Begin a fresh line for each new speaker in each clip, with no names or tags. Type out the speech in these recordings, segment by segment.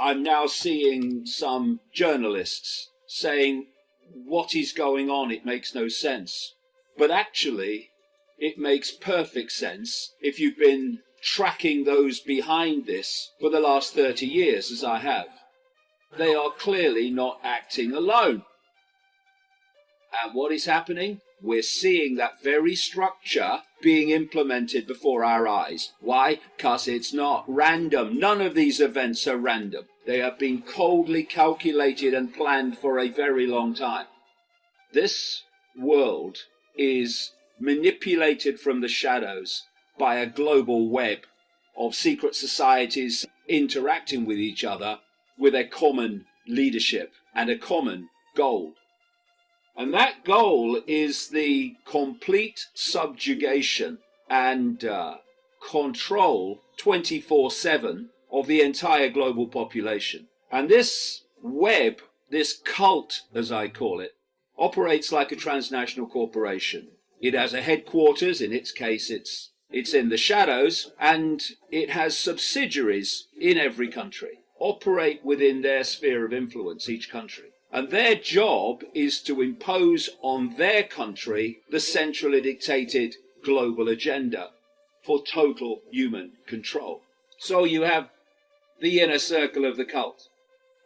I'm now seeing some journalists saying, what is going on? It makes no sense. But actually, it makes perfect sense if you've been tracking those behind this for the last 30 years, as I have. They are clearly not acting alone. And what is happening? We're seeing that very structure being implemented before our eyes. Why? Because it's not random. None of these events are random. They have been coldly calculated and planned for a very long time. This world is manipulated from the shadows by a global web of secret societies interacting with each other with a common leadership and a common goal. And that goal is the complete subjugation and control 24/7 of the entire global population. And this web, this cult, as I call it, operates like a transnational corporation. It has a headquarters, in its case it's in the shadows, and it has subsidiaries in every country, operate within their sphere of influence, each country. And their job is to impose on their country the centrally dictated global agenda for total human control. So you have the inner circle of the cult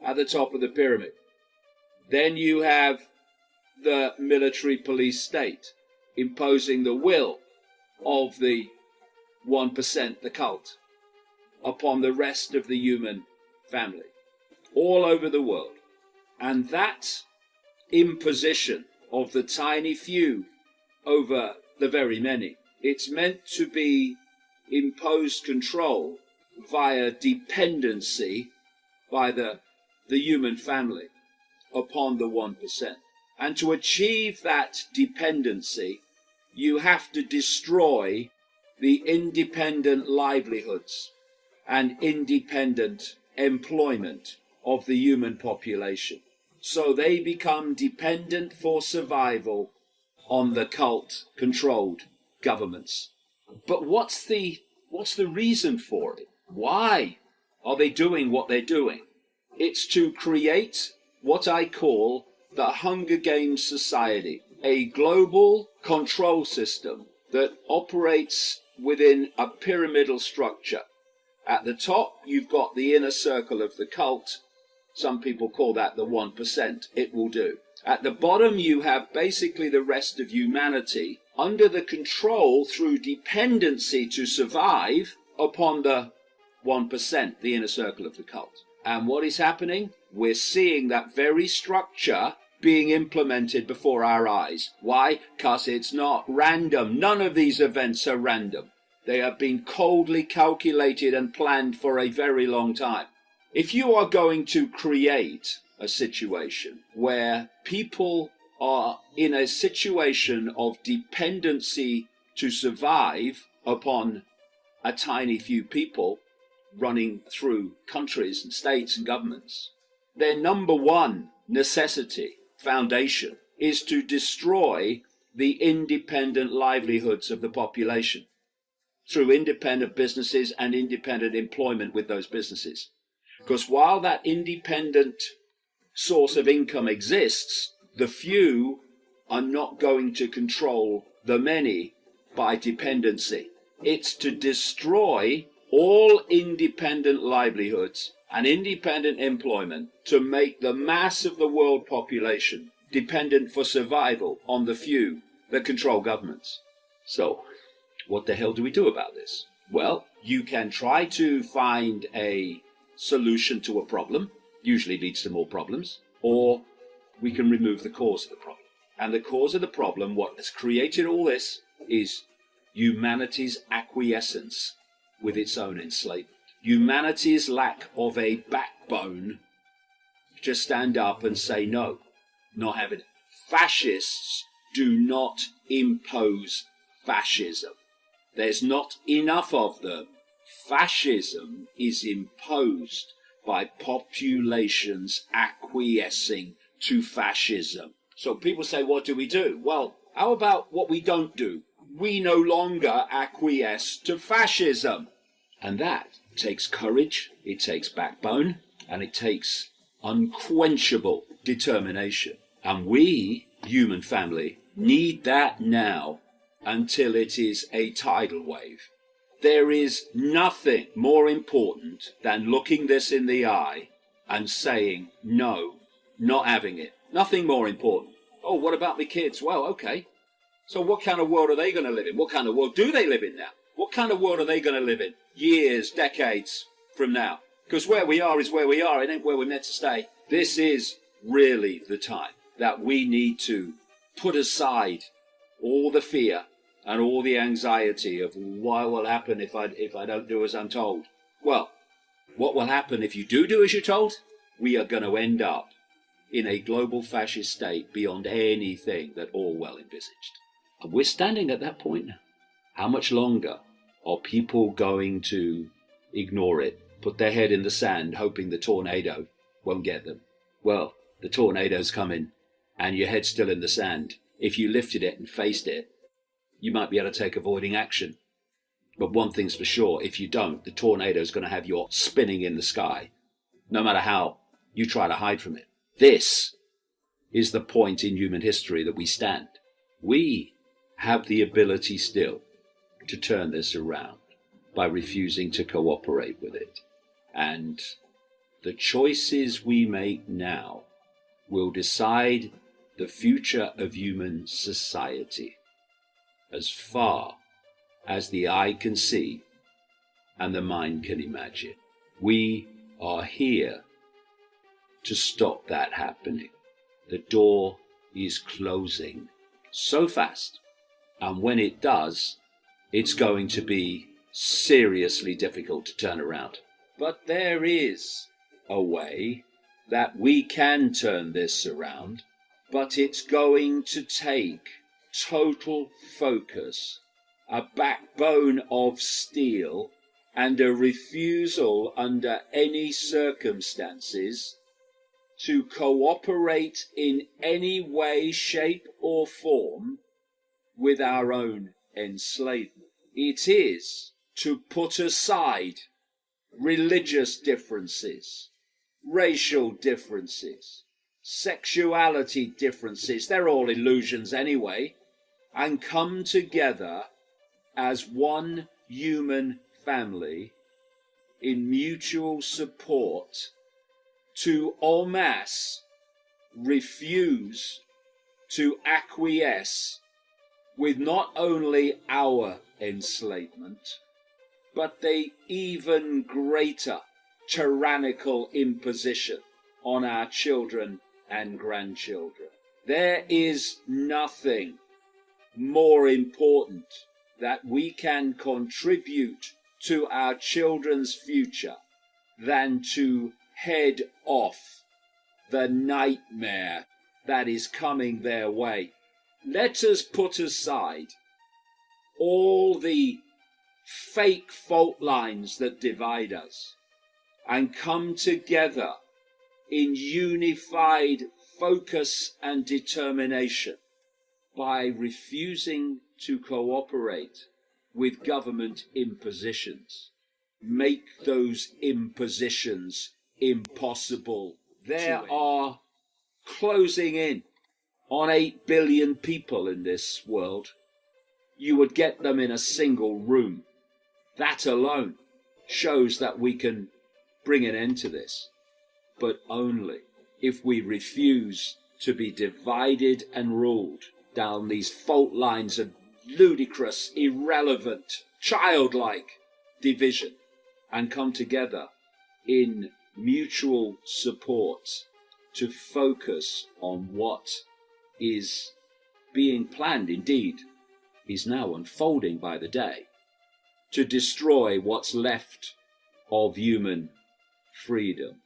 at the top of the pyramid. Then you have the military police state imposing the will of the 1%, the cult, upon the rest of the human family all over the world. And that imposition of the tiny few over the very many, it's meant to be imposed control via dependency by the human family upon the 1%. And to achieve that dependency, you have to destroy the independent livelihoods and independent employment of the human population. So they become dependent for survival on the cult-controlled governments. But what's the reason for it? Why are they doing what they're doing? It's to create what I call the Hunger Games society, a global control system that operates within a pyramidal structure. At the top, you've got the inner circle of the cult. Some people call that the 1%. It will do. At the bottom, you have basically the rest of humanity under the control through dependency to survive upon the 1%, the inner circle of the cult. And what is happening? We're seeing that very structure being implemented before our eyes. Why? Because it's not random. None of these events are random. They have been coldly calculated and planned for a very long time. If you are going to create a situation where people are in a situation of dependency to survive upon a tiny few people running through countries and states and governments, their number one necessity, foundation, is to destroy the independent livelihoods of the population through independent businesses and independent employment with those businesses. Because while that independent source of income exists, the few are not going to control the many by dependency. It's to destroy all independent livelihoods and independent employment to make the mass of the world population dependent for survival on the few that control governments. So, what the hell do we do about this? Well, you can try to find a solution to a problem, usually leads to more problems, or we can remove the cause of the problem. And the cause of the problem, what has created all this, is humanity's acquiescence with its own enslavement. Humanity's lack of a backbone to stand up and say no, not having it. Fascists do not impose fascism. There's not enough of them. Fascism is imposed by populations acquiescing to fascism. So people say, what do we do? Well, how about what we don't do? We no longer acquiesce to fascism. And that takes courage, it takes backbone, and it takes unquenchable determination. And we, human family, need that now until it is a tidal wave. There is nothing more important than looking this in the eye and saying, no, not having it. Nothing more important. Oh, what about the kids? Well, okay. So what kind of world are they going to live in? What kind of world do they live in now? What kind of world are they going to live in years, decades from now? Because where we are is where we are. It ain't where we're meant to stay. This is really the time that we need to put aside all the fear and all the anxiety of what will happen if I don't do as I'm told. Well, what will happen if you do as you're told? We are going to end up in a global fascist state beyond anything that Orwell envisaged. And we're standing at that point now. How much longer are people going to ignore it, put their head in the sand, hoping the tornado won't get them? Well, the tornado's coming, and your head's still in the sand. If you lifted it and faced it, you might be able to take avoiding action. But one thing's for sure, if you don't, the tornado's going to have you spinning in the sky, no matter how you try to hide from it. This is the point in human history that we stand. We have the ability still to turn this around by refusing to cooperate with it. And the choices we make now will decide the future of human society as far as the eye can see and the mind can imagine. We are here to stop that happening. The door is closing so fast, and when it does, it's going to be seriously difficult to turn around. But there is a way that we can turn this around, but it's going to take total focus, a backbone of steel, and a refusal under any circumstances to cooperate in any way, shape, or form with our own enslavement. It is to put aside religious differences, racial differences, sexuality differences, they're all illusions anyway, and come together as one human family in mutual support to en masse refuse to acquiesce with not only our enslavement, but the even greater tyrannical imposition on our children and grandchildren. There is nothing more important that we can contribute to our children's future than to head off the nightmare that is coming their way. Let us put aside all the fake fault lines that divide us and come together in unified focus and determination by refusing to cooperate with government impositions. Make those impositions impossible. There are closing in on 8 billion people in this world. You would get them in a single room. That alone shows that we can bring an end to this, but only if we refuse to be divided and ruled down these fault lines of ludicrous, irrelevant, childlike division, and come together in mutual support to focus on what is being planned, indeed is now unfolding by the day, to destroy what's left of human freedom.